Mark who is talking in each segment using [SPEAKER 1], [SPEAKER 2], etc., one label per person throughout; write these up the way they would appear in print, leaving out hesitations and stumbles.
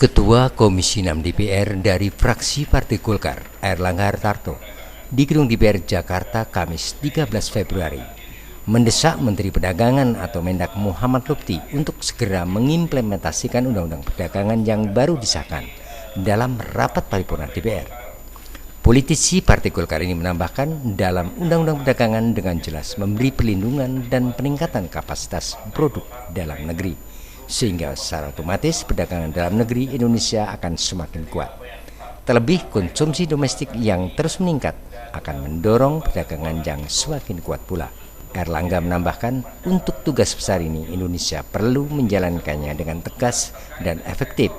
[SPEAKER 1] Ketua Komisi 6 DPR dari fraksi Partai Golkar, Airlangga Hartarto, di Gedung DPR Jakarta Kamis 13 Februari, mendesak Menteri Perdagangan atau Mendak Muhammad Lutfi untuk segera mengimplementasikan Undang-Undang Perdagangan yang baru disahkan dalam rapat paripurna DPR. Politisi Partai Golkar ini menambahkan dalam Undang-Undang Perdagangan dengan jelas memberi perlindungan dan peningkatan kapasitas produk dalam negeri, sehingga secara otomatis perdagangan dalam negeri Indonesia akan semakin kuat. Terlebih konsumsi domestik yang terus meningkat akan mendorong perdagangan yang semakin kuat pula. Airlangga menambahkan untuk tugas besar ini Indonesia perlu menjalankannya dengan tegas dan efektif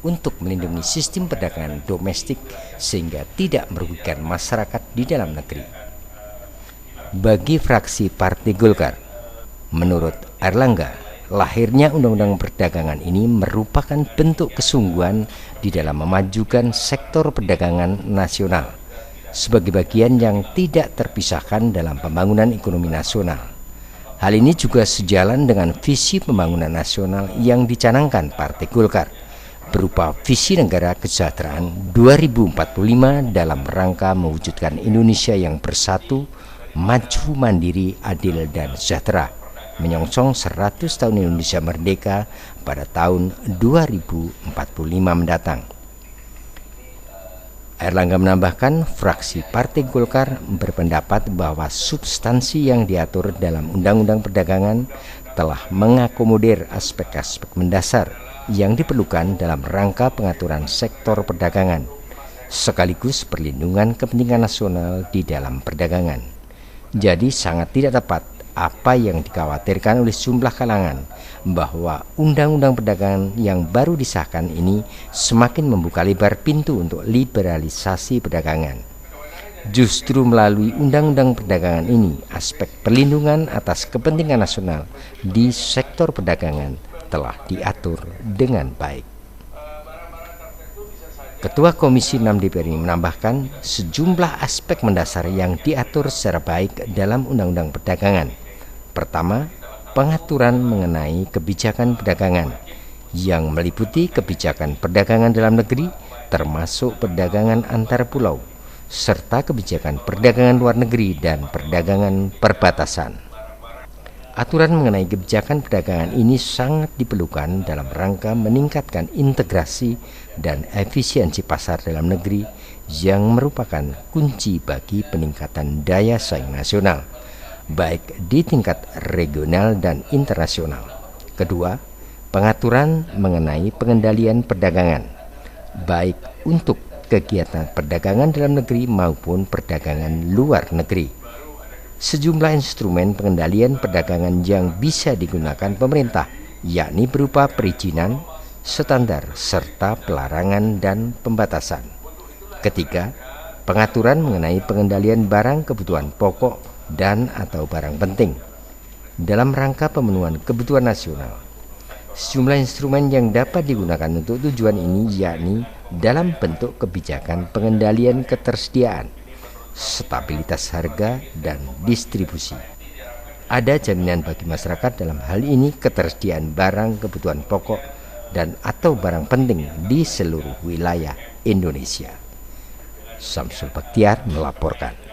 [SPEAKER 1] untuk melindungi sistem perdagangan domestik sehingga tidak merugikan masyarakat di dalam negeri. Bagi fraksi Partai Golkar, menurut Airlangga, lahirnya Undang-Undang Perdagangan ini merupakan bentuk kesungguhan di dalam memajukan sektor perdagangan nasional sebagai bagian yang tidak terpisahkan dalam pembangunan ekonomi nasional. Hal ini juga sejalan dengan visi pembangunan nasional yang dicanangkan Partai Golkar berupa visi negara kesejahteraan 2045 dalam rangka mewujudkan Indonesia yang bersatu, maju, mandiri, adil, dan sejahtera, menyongsong 100 tahun Indonesia merdeka pada tahun 2045 mendatang. Airlangga menambahkan fraksi Partai Golkar berpendapat bahwa substansi yang diatur dalam Undang-Undang Perdagangan telah mengakomodir aspek-aspek mendasar yang diperlukan dalam rangka pengaturan sektor perdagangan, sekaligus perlindungan kepentingan nasional di dalam perdagangan. Jadi sangat tidak tepat apa yang dikhawatirkan oleh sejumlah kalangan bahwa Undang-Undang Perdagangan yang baru disahkan ini semakin membuka lebar pintu untuk liberalisasi perdagangan. Justru melalui Undang-Undang Perdagangan ini, aspek perlindungan atas kepentingan nasional di sektor perdagangan telah diatur dengan baik. Ketua Komisi 6 DPR ini menambahkan sejumlah aspek mendasar yang diatur secara baik dalam Undang-Undang Perdagangan. Pertama, pengaturan mengenai kebijakan perdagangan yang meliputi kebijakan perdagangan dalam negeri termasuk perdagangan antar pulau, serta kebijakan perdagangan luar negeri dan perdagangan perbatasan. Aturan mengenai kebijakan perdagangan ini sangat diperlukan dalam rangka meningkatkan integrasi dan efisiensi pasar dalam negeri yang merupakan kunci bagi peningkatan daya saing nasional, baik di tingkat regional dan internasional. Kedua, pengaturan mengenai pengendalian perdagangan, baik untuk kegiatan perdagangan dalam negeri maupun perdagangan luar negeri. Sejumlah instrumen pengendalian perdagangan yang bisa digunakan pemerintah, yakni berupa perizinan, standar, serta pelarangan dan pembatasan. Ketiga, pengaturan mengenai pengendalian barang kebutuhan pokok dan atau barang penting dalam rangka pemenuhan kebutuhan nasional. Sejumlah instrumen yang dapat digunakan untuk tujuan ini yakni dalam bentuk kebijakan pengendalian ketersediaan, stabilitas harga, dan distribusi. Ada jaminan bagi masyarakat dalam hal ini ketersediaan barang kebutuhan pokok dan atau barang penting di seluruh wilayah Indonesia. Samsul Baktiar melaporkan.